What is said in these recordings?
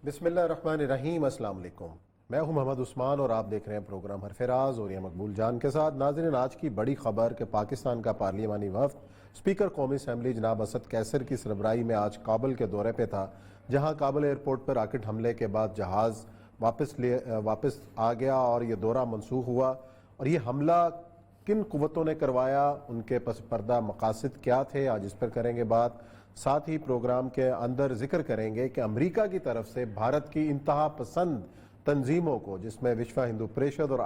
बिस्मिल्लाहिर्रहमानिर्रहीम। अस्सलाम वालेकुम। मैं हूं मोहम्मद उस्मान और आप देख रहे हैं प्रोग्राम हरफराज और ये मकबूल जान के साथ। नाज़रीन, आज की बड़ी खबर कि पाकिस्तान का पार्लिमानी वफ़द स्पीकर कौमी असम्बली जनाब असद कैसर की सरबराही में आज काबुल के दौरे पे था, जहां काबुल एयरपोर्ट पर रॉकेट हमले के बाद जहाज़ वापस आ गया और ये दौरा मनसूख हुआ। और ये हमला किन कुव्वतों ने करवाया, उनके पस पर्दा मकासद क्या थे, आज इस पर करेंगे बात। साथ ही प्रोग्राम के अंदर जिक्र करेंगे कि अमेरिका की तरफ से भारत की इंतहा पसंद तंजीमों को, जिसमें विश्व हिंदू परिषद और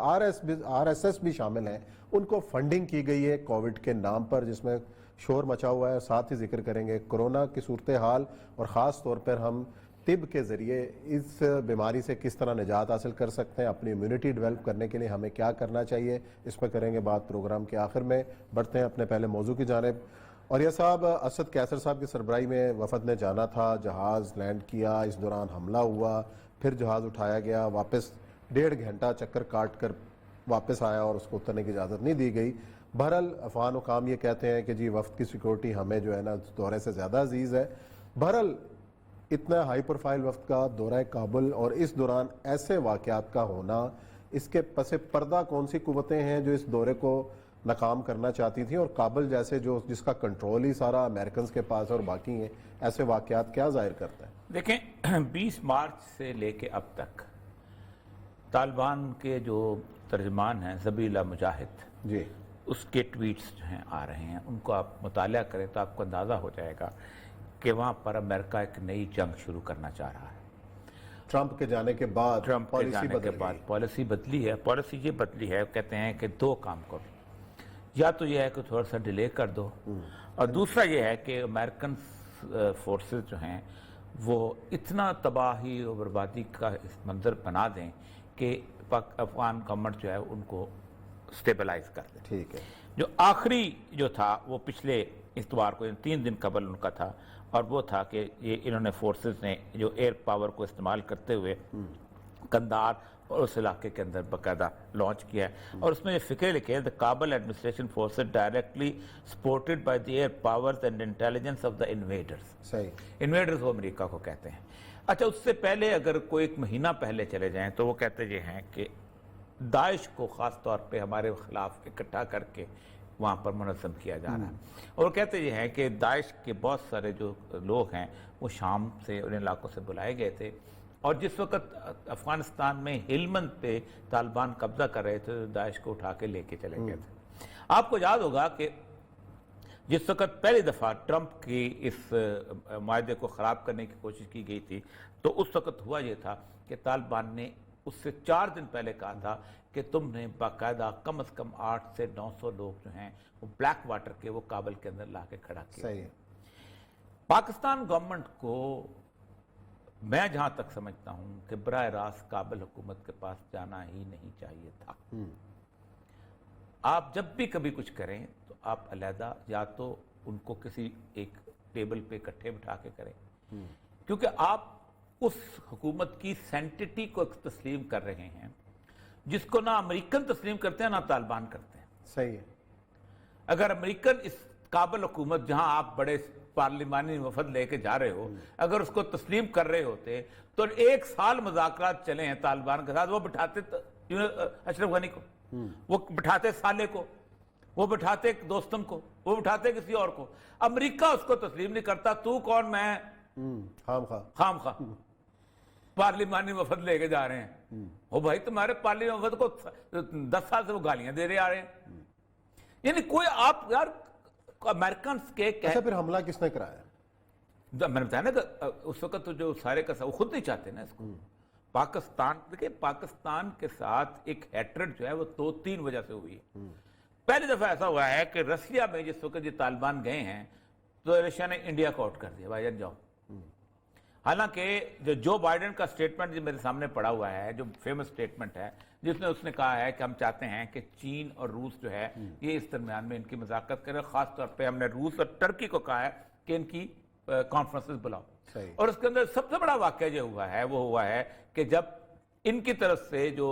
RSS भी शामिल हैं, उनको फंडिंग की गई है कोविड के नाम पर, जिसमें शोर मचा हुआ है। साथ ही जिक्र करेंगे कोरोना की सूरत हाल और ख़ास तौर पर हम तिब के ज़रिए इस बीमारी से किस तरह निजात हासिल कर सकते हैं, अपनी इम्यूनिटी डेवलप करने के लिए हमें क्या करना चाहिए, इस पर करेंगे बात। प्रोग्राम के आखिर में बढ़ते हैं अपने पहले मौजू की जानिब। और यह साहब, असद कैसर साहब की सरबराही में वफद ने जाना था, जहाज़ लैंड किया, इस दौरान हमला हुआ, फिर जहाज़ उठाया गया, वापस 1.5 घंटा चक्कर काट कर वापस आया और उसको उतरने की इजाज़त नहीं दी गई। बहरहाल अफगान हुकाम ये कहते हैं कि जी वफ्द की सिक्योरिटी हमें जो है ना दौरे से ज़्यादा अजीज़ है। बहरहाल इतना हाई प्रोफाइल वफ्द का दौरा काबुल और इस दौरान ऐसे वाक़यात का होना, इसके पसे पर्दा कौन सी कुव्वतें हैं जो इस दौरे को नाकाम करना चाहती थी, और काबुल जैसे जो जिसका कंट्रोल ही सारा अमेरिकन के पास और बाकी हैं, ऐसे वाक़यात क्या जाहिर करता है? देखें, 20 मार्च से लेके अब तक तालिबान के जो तर्जमान हैं ज़बीहुल्लाह मुजाहिद जी, उसके ट्वीट्स जो हैं आ रहे हैं, उनको आप मुताला करें तो आपको अंदाज़ा हो जाएगा कि वहाँ पर अमेरिका एक नई जंग शुरू करना चाह रहा है। ट्रंप के जाने के बाद पॉलिसी बदली है। पॉलिसी ये बदली है, कहते हैं कि दो काम करो, या तो ये है कि थोड़ा सा डिले कर दो, और दूसरा ये है कि अमेरिकन फोर्सेस जो हैं वो इतना तबाही और बर्बादी का इस मंजर बना दें कि अफगान गवर्नमेंट जो है उनको स्टेबलाइज कर दे। ठीक है। जो आखिरी जो था वो पिछले इतवार को 3 दिन कबल उनका था, और वो था कि ये इन्होंने फोर्सेस ने जो एयर पावर को इस्तेमाल करते हुए कंधार और उस इलाके के अंदर बाकायदा लॉन्च किया है। और उसमें ये फिक्र लिखे है, the Kabul administration forces directly supported by the air powers and intelligence of the invaders. सही, इन्वेडर्स वो अमेरिका को कहते हैं। अच्छा, उससे पहले अगर कोई 1 महीना पहले चले जाएं तो वो कहते ये हैं कि दाइश को ख़ास तौर पे हमारे खिलाफ इकट्ठा करके वहाँ पर मुनज़्ज़म किया जा रहा है। और वो कहते ये हैं कि दाइश के बहुत सारे जो लोग हैं वो शाम से उन इलाकों से बुलाए गए थे, और जिस वक्त अफ़गानिस्तान में हेलमंद पे तालिबान कब्जा कर रहे थे तो दाइश को उठा के लेके चले गए थे। आपको याद होगा कि जिस वक्त पहली दफ़ा ट्रंप की इस माहदे को ख़राब करने की कोशिश की गई थी, तो उस वक्त हुआ ये था कि तालिबान ने उससे 4 दिन पहले कहा था कि तुमने बाकायदा कम से कम 800 से 900 लोग जो हैं वो ब्लैक वाटर के वो काबुल के अंदर ला के खड़ा किया। सही है। पाकिस्तान गवर्नमेंट को मैं जहां तक समझता हूं कि बराह रास्त काबुल हुकूमत के पास जाना ही नहीं चाहिए था। आप जब भी कभी कुछ करें तो आप अलहदा या तो उनको किसी एक टेबल पे इकट्ठे बिठा के करें, क्योंकि आप उस हुकूमत की सेंटिटी को तस्लीम कर रहे हैं जिसको ना अमेरिकन तस्लीम करते हैं ना तालिबान करते हैं। सही है। अगर अमेरिकन इस काबुल हुकूमत जहां आप बड़े पार्लिमानी वफद लेके जा रहे हो, अगर उसको तस्लीम कर रहे होते तो 1 साल मुज़ाकरात चले हैं तालिबान के साथ, वो बिठाते अशरफ गनी को, वो बिठाते साले को, वो बिठाते दोस्तम को, वो बिठाते किसी और को। अमेरिका उसको तस्लीम नहीं करता। तू कौन, मैं खाम खा पार्लिमानी वफद लेके जा रहे हैं। ओ भाई, तुम्हारे पार्लिमानी वफद को 10 साल से वो गालियां दे रहे आ रहे हैं। यानी कोई आप यार अमेरिकन के अच्छा, फिर हमला किसने कराया? मैंने बताया ना कि उस वक्त तो जो सारे का वो खुद नहीं चाहते ना इसको। पाकिस्तान, देखिए पाकिस्तान के साथ एक हैट्रेड जो है वो 2-3 वजह से हुई है। पहली दफा ऐसा हुआ है कि रसिया में जिस वक्त ये तालिबान गए हैं तो रशिया ने इंडिया को आउट कर दिया, भाईजान जाओ। हालांकि जो बाइडेन का स्टेटमेंट जो मेरे सामने पड़ा हुआ है, जो फेमस स्टेटमेंट है, जिसमें उसने कहा है कि हम चाहते हैं कि चीन और रूस जो है ये इस दरमियान में इनकी मज़ाकत करें। खास तौर पे हमने रूस और टर्की को कहा है कि इनकी कॉन्फ्रेंसेस बुलाओ। और उसके अंदर सबसे बड़ा वाकया जो हुआ है वो हुआ है कि जब इनकी तरफ से जो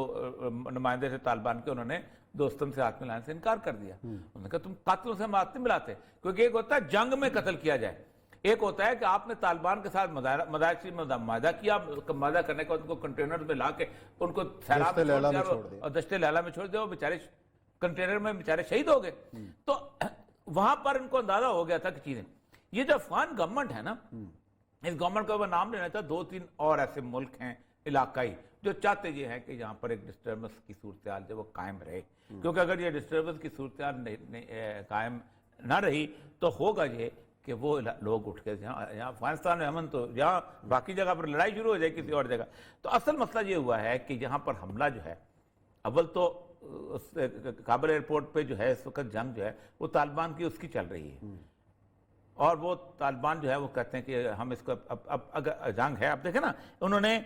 नुमाइंदे थे तालिबान के, उन्होंने दोस्तों से हाथ मिलाने से इनकार कर दिया। उन्होंने कहा तुम कातिलों से हम हाथ नहीं मिलाते, क्योंकि एक होता है जंग में कत्ल किया जाए, ایک ہوتا ہے کہ آپ نے طالبان کے ساتھ معاہدہ کیا، معاہدہ کرنے کے بعد ان کو کنٹینر میں لا کے ان کو سیلاب میں چھوڑ دیا اور دشت لیلا میں چھوڑ دیا، وہ بیچارے کنٹینر میں بیچارے شہید ہو گئے. تو وہاں پر ان کو اندازہ ہو گیا تھا کہ چیزیں. یہ جو افغان گورنمنٹ ہے نا، اس گورنمنٹ کا نام لینا تھا. 2-3 اور ایسے ملک ہیں علاقائی جو چاہتے یہ ہیں کہ یہاں پر ایک ڈسٹربنس کی صورتحال جو وہ قائم رہے، کیونکہ اگر یہ ڈسٹربنس کی صورتحال قائم نہ رہی تو ہوگا یہ کہ وہ لوگ اٹھ کے یہاں افغانستان میں امن تو یہاں باقی جگہ پر لڑائی شروع ہو جائے کسی اور جگہ. تو اصل مسئلہ یہ ہوا ہے کہ یہاں پر حملہ جو ہے، اول تو کابل ایئرپورٹ پہ جو ہے اس وقت جنگ جو ہے وہ طالبان کی اس کی چل رہی ہے، اور وہ طالبان جو ہے وہ کہتے ہیں کہ ہم اس کو اب اگر جنگ ہے. اب دیکھیں نا، انہوں نے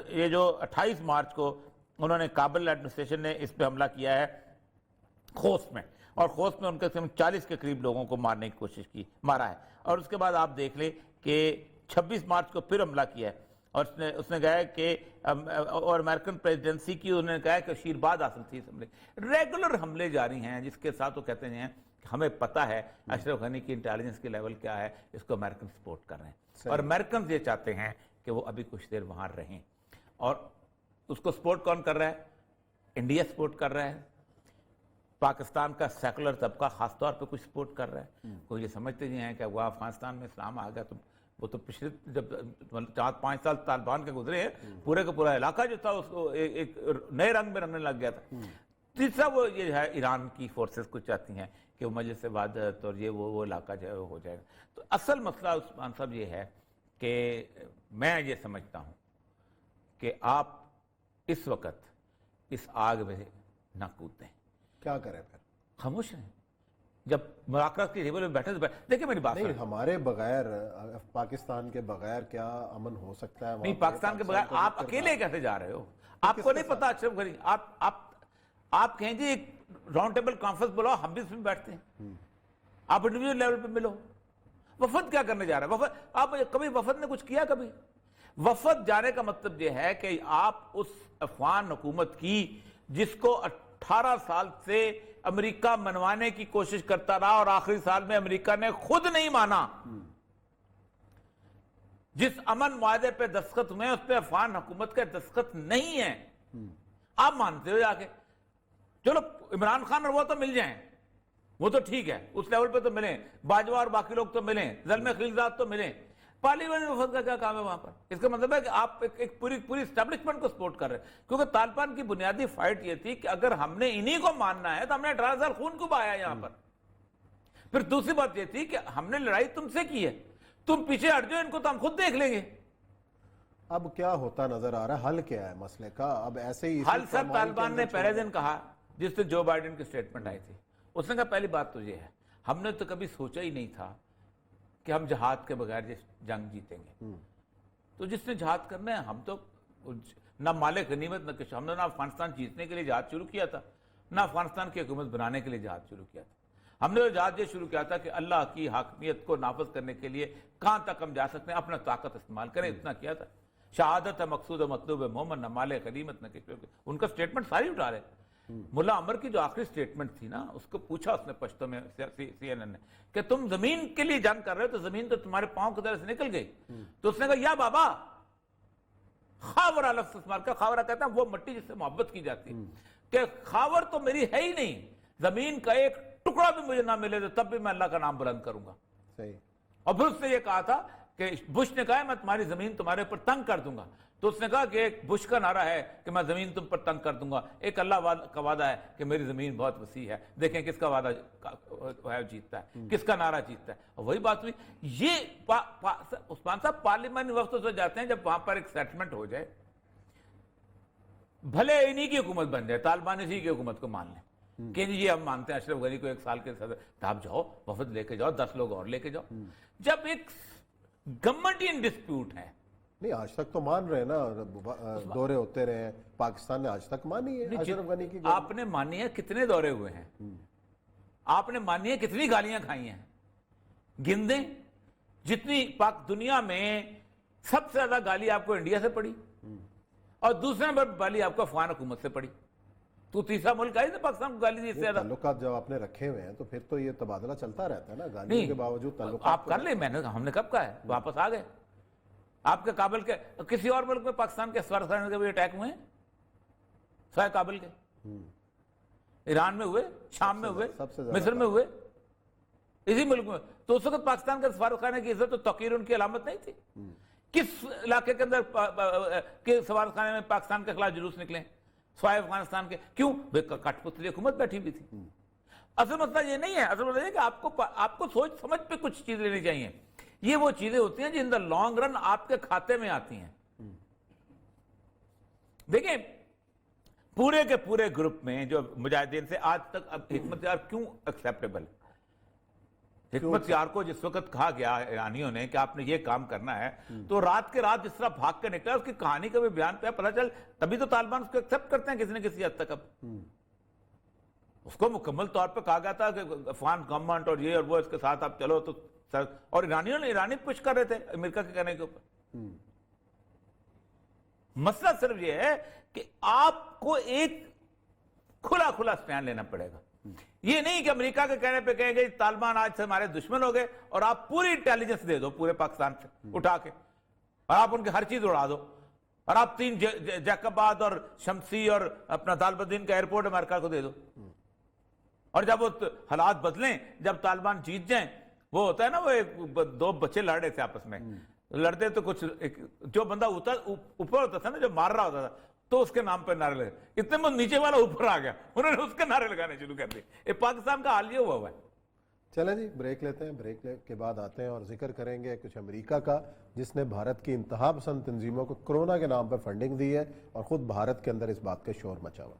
یہ جو 28 مارچ کو انہوں نے کابل ایڈمنسٹریشن نے اس پہ حملہ کیا ہے خوست میں، اور خوست میں ان کے 40 کے قریب لوگوں کو مارنے کی کوشش کی، مارا ہے. اور اس کے بعد آپ دیکھ لیں کہ 26 مارچ کو پھر حملہ کیا ہے، اور اس نے کہا ہے کہ اور امریکن پریزیڈنسی کی انہوں نے کہا ہے کہ شیرباد حاصل تھی. ریگولر حملے جاری ہیں جس کے ساتھ وہ کہتے ہیں کہ ہمیں پتہ ہے اشرف غنی کی انٹیلیجنس کی لیول کیا ہے، اس کو امریکن سپورٹ کر رہے ہیں. اور امریکن یہ چاہتے ہیں کہ وہ ابھی کچھ دیر وہاں رہیں. اور اس کو سپورٹ کون کر رہا ہے؟ انڈیا سپورٹ کر رہا ہے، پاکستان کا سیکولر طبقہ خاص طور پہ کچھ سپورٹ کر رہا ہے. کوئی یہ سمجھتے نہیں ہیں کہ وہ افغانستان میں اسلام آ گیا تو وہ تو پچھلے جب 4-5 سال طالبان کے گزرے ہیں، پورے کا پورا علاقہ جو تھا اس کو ایک نئے رنگ میں رنگنے لگ گیا تھا. تیسرا وہ یہ ہے ایران کی فورسز کچھ چاہتی ہیں کہ وہ مجلس وحدت اور یہ وہ علاقہ جو ہے وہ ہو جائے گا. تو اصل مسئلہ عثمان صاحب یہ ہے کہ میں یہ سمجھتا ہوں کہ آپ اس وقت اس آگ میں نہ کودیں. کیا کریں پھر؟ خاموش رہیں. جب مذاکرات کی ٹیبل میں بیٹھے تو دیکھیں میری بات نہیں، ہمارے بغیر پاکستان کے بغیر کیا امن ہو سکتا ہے؟ نہیں، پاکستان کے بغیر آپ اکیلے کیسے جا رہے ہو؟ آپ کو نہیں پتا اشرف غنی، آپ کہیں جی ایک راؤنڈ ٹیبل کانفرنس بلاؤ، ہم بھی اس میں بیٹھتے ہیں. آپ انڈیویجول لیول پہ ملو. وفد کیا کرنے جا رہا ہے؟ وفد آپ کبھی وفد نے کچھ کیا؟ کبھی وفد جانے کا مطلب یہ ہے کہ آپ اس افغان حکومت کی جس کو 18 سال سے امریکہ منوانے کی کوشش کرتا رہا اور آخری سال میں امریکہ نے خود نہیں مانا، جس امن معاہدے پہ دستخط ہوئے اس پہ افغان حکومت کا دستخط نہیں ہے. آپ مانتے ہو جا کے چلو عمران خان اور وہ تو مل جائیں، وہ تو ٹھیک ہے، اس لیول پہ تو ملیں، باجوہ اور باقی لوگ تو ملیں، زلمے خلیلزاد تو ملیں. پارلیمنٹ وفد کا کیا کام ہے وہاں پر؟ اس کا مطلب ہے کہ آپ ایک پوری اسٹیبلشمنٹ کو سپورٹ کر رہے ہیں. کیونکہ طالبان کی بنیادی فائٹ یہ تھی کہ اگر ہم نے انہی کو ماننا ہے تو ہم نے 18 سال خون کو بہایا یہاں پر. پھر دوسری بات یہ تھی کہ ہم نے لڑائی تم سے کی ہے، تم پیچھے ہٹ جاؤ، ان کو تو ہم خود دیکھ لیں گے. اب کیا ہوتا نظر آ رہا ہے؟ حل کیا ہے مسئلے کا؟ اب ایسے ہی حل سر طالبان نے پہلے دن کہا، جس سے جو بائیڈن کی سٹیٹمنٹ آئی تھی، اس نے کہا پہلی بات تو یہ ہے ہم نے تو کبھی سوچا ہی نہیں تھا کہ ہم جہاد کے بغیر جنگ جیتیں گے. تو جس نے جہاد کرنا ہے، ہم تو نہ مال غنیمت نہ کچھ، ہم نے نہ افغانستان جیتنے کے لیے جہاد شروع کیا تھا، نہ افغانستان کی حکومت بنانے کے لیے جہاد شروع کیا تھا. ہم نے جہاد یہ شروع کیا تھا کہ اللہ کی حاکمیت کو نافذ کرنے کے لیے کہاں تک ہم جا سکتے ہیں، اپنا طاقت استعمال کریں، اتنا کیا تھا. شہادت ہے مقصود و مطلوب ہے مومن، نہ مال غنیمت نہ کچھ. ان کا سٹیٹمنٹ ساری اٹھا رہے. ملا عمر کی جو آخری سٹیٹمنٹ تھی نا، اس کو پوچھا اس نے پشتو میں سی این این نے کہ تم زمین کے لیے جنگ کر رہے ہو تو زمین تو تمہارے پاؤں کی طرح سے نکل گئی. تو اس نے کہا یا بابا، خاورہ لفظ استعمال کیا. خاورہ کہتا ہے وہ مٹی جس سے محبت کی جاتی ہے، کہ خاور تو میری ہے ہی نہیں، زمین کا ایک ٹکڑا بھی مجھے نہ ملے تو تب بھی میں اللہ کا نام بلند کروں گا. صحیح. اور پھر اس نے یہ کہا تھا کہ بش نے کہا میں تمہاری زمین تمہارے اوپر تنگ کر دوں گا. تو اس نے کہا کہ ایک بش کا نعرہ ہے کہ میں زمین تم پر تنگ کر دوں گا، ایک اللہ کا وعدہ ہے کہ میری زمین بہت وسیع ہے. دیکھیں کس کا وعدہ جیتتا ہے، کس کا نعرہ جیتتا ہے. اور وہی بات ہوئی. یہ عثمان صاحب پارلیمنٹ وقت سے جاتے ہیں جب وہاں پر ایک سیٹلمنٹ ہو جائے، بھلے انہی کی حکومت بن جائے، طالبان اسی کی حکومت کو مان لیں کہ یہ ہم مانتے ہیں اشرف غنی کو 1 سال کے صدر، آپ جاؤ وفد لے کے جاؤ، 10 لوگ اور لے کے جاؤ. جب ایک گورنمنٹ ان ڈسپیوٹ ہے، نہیں آج تک تو مان رہے نا، دورے ہوتے رہے ہیں، پاکستان نے آج تک مانی ہے اشرف غنی کی. آپ نے مانی ہے کتنے دورے ہوئے ہیں، آپ نے مانی ہے کتنی گالیاں کھائی ہیں، گن دیں. جتنی پاک دنیا میں سب سے زیادہ گالی آپ کو انڈیا سے پڑی، اور دوسرے نمبر گالی آپ کو افغان حکومت سے پڑی. तो तीसरा मुल्क है पाकिस्तान को गाली दी इससे ज्यादा। ताल्लुकात जब आपने रखे हुए हैं तो फिर तो ये तबादला चलता रहता है ना, गालियों नहीं, के बावजूद ताल्लुकात आप कर ले, हमने कब कहा है, वापस आ गए। आपके काबिल के किसी और मुल्क में पाकिस्तान के सफारतखाने के भी अटैक हुए हैं? सवाए काबिल के ईरान में हुए, शाम में हुए, मिस्र में हुए, इसी मुल्क में। तो उस वक्त पाकिस्तान के सफारतखाने की इज्जत और तौकीर उनकी अलामत नहीं थी? किस इलाके के अंदर के सफारतखाने में पाकिस्तान के खिलाफ जुलूस निकले सवाए अफगानिस्तान के? क्यों? कठपुतली हुकूमत बैठी हुई थी। असल मसला ये नहीं है, असल मसला ये कि आपको सोच समझ पे कुछ चीज लेनी चाहिए। ये वो चीजें होती हैं जो इन द लॉन्ग रन आपके खाते में आती हैं। देखिए, पूरे के पूरे ग्रुप में जो मुजाहिदीन से आज तक, अब हिकमत यार क्यों एक्सेप्टेबल? हिकमत यार को जिस वक्त कहा गया ईरानियों ने कि आपने ये काम करना है, तो रात के रात जिस तरह भाग के निकला, उसकी कहानी का भी बयान पे पता चल, तभी तो तालिबान उसको एक्सेप्ट करते हैं किसी न किसी हद तक। अब उसको मुकम्मल तौर पे कहा गया था कि अफगान गवर्नमेंट और ये और वो इसके साथ आप चलो, तो सर, और ईरानी पुश कर रहे थे अमेरिका के कहने के ऊपर। मसला सिर्फ ये है कि आपको एक खुला खुला स्टैंड लेना पड़ेगा। ये नहीं कि अमेरिका के कहने पे कहेंगे तालिबान आज से हमारे दुश्मन हो गए और आप पूरी इंटेलिजेंस दे दो पूरे पाकिस्तान से उठा के, और आप उनकी हर चीज उड़ा दो, और आप 3 जैकबाद और शमसी और अपना तालिबान का एयरपोर्ट अमेरिका को दे दो। और जब वो हालात बदलें, जब तालिबान जीत जाएं, वो होता है ना, वो 2 बच्चे लड़ रहे थे आपस में, लड़ते तो कुछ जो बंदा ऊपर होता था ना, जो मार रहा होता था, तो उसके नाम पर नारे लगे, इतने में नीचे वाला ऊपर आ गया, उन्होंने उसके नारे लगाने शुरू कर दिए। ये पाकिस्तान का हाल ये हुआ है। चलें जी, ब्रेक लेते हैं, ब्रेक के बाद आते हैं और जिक्र करेंगे कुछ अमेरिका का, जिसने भारत की इंतहा पसंद तंजीमों को कोरोना के नाम पर फंडिंग दी है और खुद भारत के अंदर इस बात का शोर मचा हुआ।